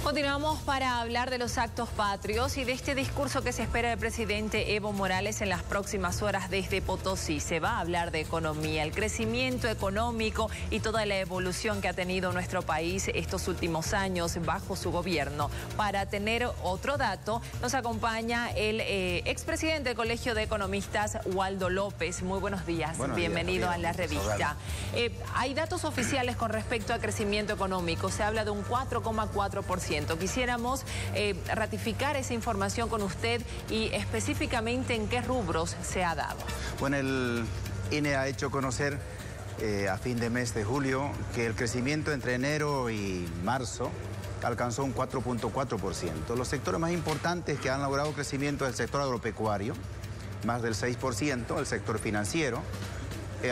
Continuamos para hablar de los actos patrios y de este discurso que se espera del presidente Evo Morales en las próximas horas desde Potosí. Se va a hablar de economía, el crecimiento económico y toda la evolución que ha tenido nuestro país estos últimos años bajo su gobierno. Para tener otro dato, nos acompaña el expresidente del Colegio de Economistas, Waldo López. Muy buenos días, bienvenido a la revista. Hay datos oficiales con respecto a crecimiento económico, se habla de un 4,4%. Quisiéramos ratificar esa información con usted y específicamente en qué rubros se ha dado. Bueno, el INE ha hecho conocer a fin de mes de julio que el crecimiento entre enero y marzo alcanzó un 4,4%. Los sectores más importantes que han logrado crecimiento es el sector agropecuario, más del 6%, el sector financiero.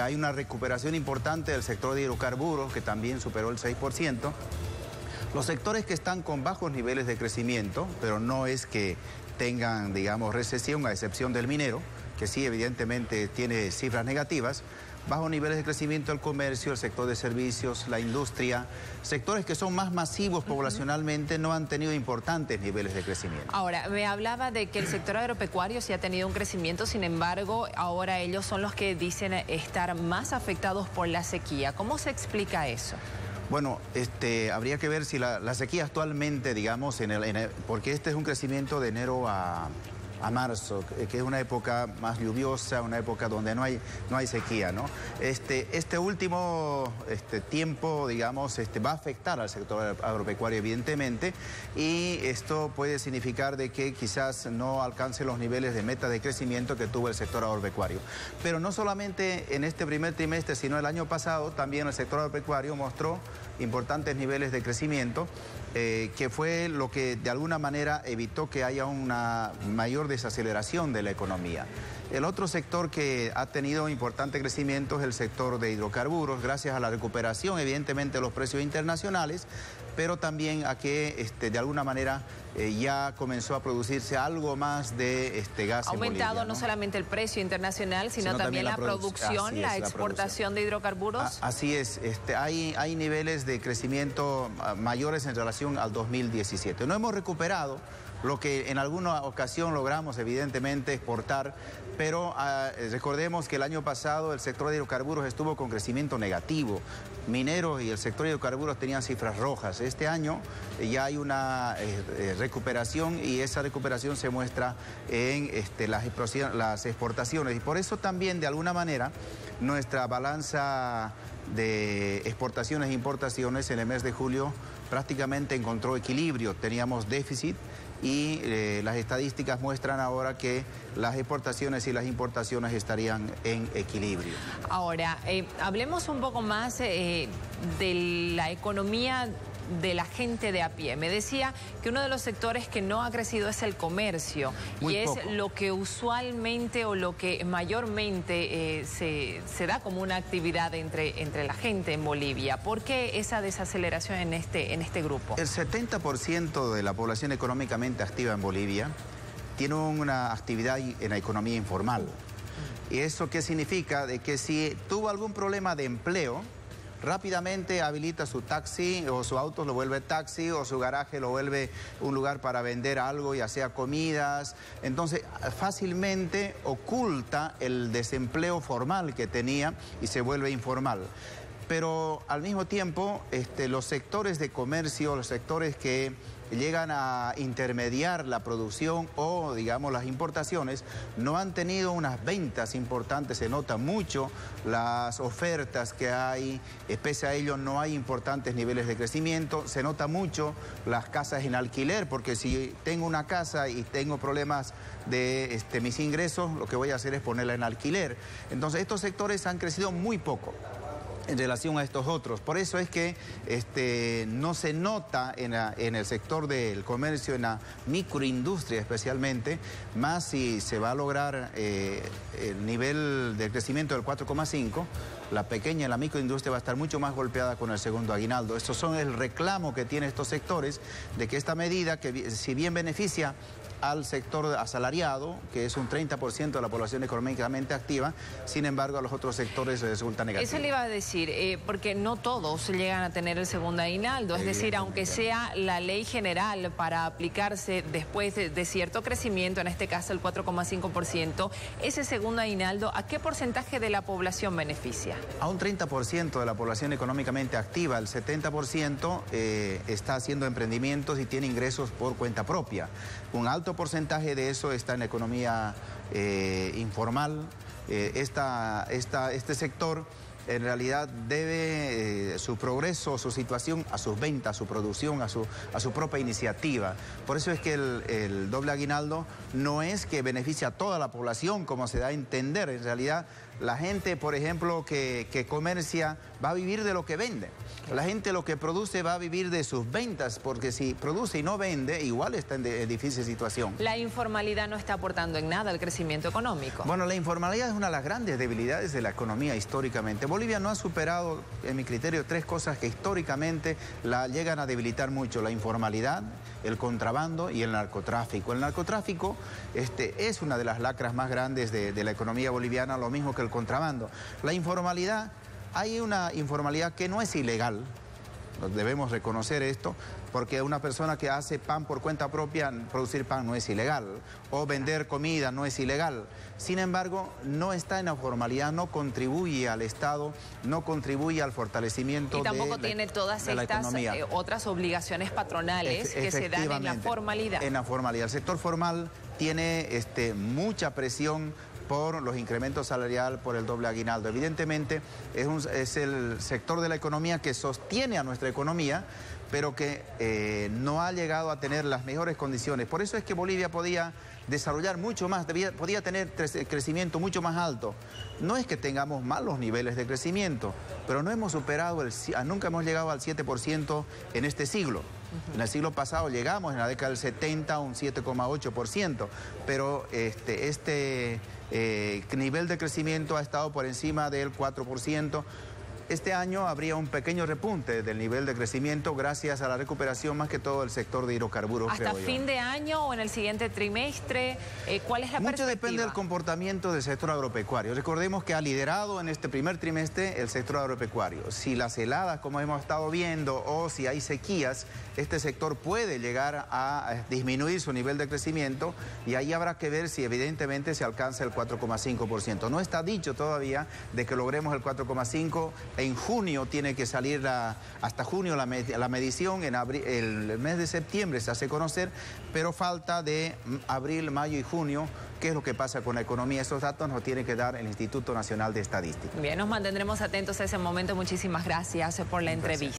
Hay una recuperación importante del sector de hidrocarburos, que también superó el 6%. Los sectores que están con bajos niveles de crecimiento, pero no es que tengan, digamos, recesión, a excepción del minero, que sí, evidentemente, tiene cifras negativas. Bajos niveles de crecimiento el comercio, el sector de servicios, la industria. Sectores que son más masivos poblacionalmente no han tenido importantes niveles de crecimiento. Ahora, me hablaba de que el sector agropecuario sí ha tenido un crecimiento, sin embargo, ahora ellos son los que dicen estar más afectados por la sequía. ¿Cómo se explica eso? Bueno, habría que ver si la sequía actualmente, digamos, porque este es un crecimiento de enero a marzo, que es una época más lluviosa, una época donde no hay sequía, ¿no? Este último tiempo, digamos, va a afectar al sector agropecuario, evidentemente, y esto puede significar de que quizás no alcance los niveles de meta de crecimiento que tuvo el sector agropecuario. Pero no solamente en este primer trimestre, sino el año pasado, también el sector agropecuario mostró importantes niveles de crecimiento, que fue lo que de alguna manera evitó que haya una mayor desaceleración de la economía. El otro sector que ha tenido importante crecimiento es el sector de hidrocarburos, gracias a la recuperación, evidentemente, de los precios internacionales, pero también a que de alguna manera ya comenzó a producirse algo más de gas en Bolivia, aumentado no solamente el precio internacional, sino también la producción, la exportación de hidrocarburos. Así es, hay niveles de crecimiento mayores en relación al 2017. No hemos recuperado lo que en alguna ocasión logramos, evidentemente, exportar, pero recordemos que el año pasado el sector de hidrocarburos estuvo con crecimiento negativo. Mineros y el sector de hidrocarburos tenían cifras rojas. Este año ya hay una recuperación, y esa recuperación se muestra en las exportaciones. Y por eso también, de alguna manera, nuestra balanza de exportaciones e importaciones en el mes de julio prácticamente encontró equilibrio. Teníamos déficit y las estadísticas muestran ahora que las exportaciones y las importaciones estarían en equilibrio. Ahora, hablemos un poco más de la economía de la gente de a pie. Me decía que uno de los sectores que no ha crecido es el comercio. Muy y poco. Es lo que usualmente o lo que mayormente se da como una actividad entre la gente en Bolivia. ¿Por qué esa desaceleración en este grupo? El 70% de la población económicamente activa en Bolivia tiene una actividad en la economía informal. ¿Y eso qué significa? De que si tuvo algún problema de empleo, rápidamente habilita su taxi, o su auto lo vuelve taxi, o su garaje lo vuelve un lugar para vender algo, ya sea comidas. Entonces, fácilmente oculta el desempleo formal que tenía y se vuelve informal. Pero al mismo tiempo, los sectores de comercio, los sectores que llegan a intermediar la producción o, digamos, las importaciones, no han tenido unas ventas importantes. Se nota mucho las ofertas que hay, pese a ello no hay importantes niveles de crecimiento. Se nota mucho las casas en alquiler, porque si tengo una casa y tengo problemas de mis ingresos, lo que voy a hacer es ponerla en alquiler. Entonces, estos sectores han crecido muy poco en relación a estos otros. Por eso es que no se nota en el sector del comercio, en la microindustria especialmente, más si se va a lograr el nivel de crecimiento del 4,5%, la pequeña y la microindustria va a estar mucho más golpeada con el segundo aguinaldo. Estos son el reclamo que tienen estos sectores de que esta medida, que si bien beneficia al sector asalariado, que es un 30% de la población económicamente activa, sin embargo a los otros sectores resulta negativo. Eso le iba a decir, porque no todos llegan a tener el segundo aguinaldo, es decir, aunque sea la ley general para aplicarse después de cierto crecimiento, en este caso el 4,5%, ese segundo aguinaldo, ¿a qué porcentaje de la población beneficia? A un 30% de la población económicamente activa, el 70% está haciendo emprendimientos y tiene ingresos por cuenta propia. Un alto porcentaje de eso está en economía informal. Este sector en realidad debe su progreso, su situación a sus ventas, a su producción, a su propia iniciativa. Por eso es que el doble aguinaldo no es que beneficie a toda la población como se da a entender. En realidad la gente, por ejemplo, que comercia va a vivir de lo que vende. La gente lo que produce va a vivir de sus ventas, porque si produce y no vende, igual está en difícil situación. ¿La informalidad no está aportando en nada al crecimiento económico? Bueno, la informalidad es una de las grandes debilidades de la economía históricamente. Bolivia no ha superado, en mi criterio, tres cosas que históricamente la llegan a debilitar mucho: la informalidad, el contrabando y el narcotráfico. El narcotráfico es una de las lacras más grandes de la economía boliviana, lo mismo que el contrabando. La informalidad, hay una informalidad que no es ilegal, debemos reconocer esto, porque una persona que hace pan por cuenta propia, producir pan no es ilegal, o vender comida no es ilegal. Sin embargo, no está en la formalidad, no contribuye al Estado, no contribuye al fortalecimiento de la economía. Y tampoco tiene todas estas otras obligaciones patronales que se dan en la formalidad. En la formalidad. El sector formal tiene mucha presión por los incrementos salariales, por el doble aguinaldo. Evidentemente es el sector de la economía que sostiene a nuestra economía, pero que no ha llegado a tener las mejores condiciones. Por eso es que Bolivia podía desarrollar mucho más, podía tener crecimiento mucho más alto. No es que tengamos malos niveles de crecimiento, pero no hemos superado, nunca hemos llegado al 7% en este siglo. En el siglo pasado llegamos, en la década del 70, a un 7,8%, pero nivel de crecimiento ha estado por encima del 4%. Este año habría un pequeño repunte del nivel de crecimiento gracias a la recuperación más que todo del sector de hidrocarburos. ¿Hasta fin de año o en el siguiente trimestre? ¿Cuál es la perspectiva? Mucho depende del comportamiento del sector agropecuario. Recordemos que ha liderado en este primer trimestre el sector agropecuario. Si las heladas, como hemos estado viendo, o si hay sequías, este sector puede llegar a disminuir su nivel de crecimiento y ahí habrá que ver si evidentemente se alcanza el 4,5%. No está dicho todavía de que logremos el 4,5%. En junio tiene que salir, hasta junio la medición, en el mes de septiembre se hace conocer, pero falta de abril, mayo y junio. ¿Qué es lo que pasa con la economía? Esos datos nos tiene que dar el Instituto Nacional de Estadística. Bien, nos mantendremos atentos a ese momento. Muchísimas gracias por la entrevista.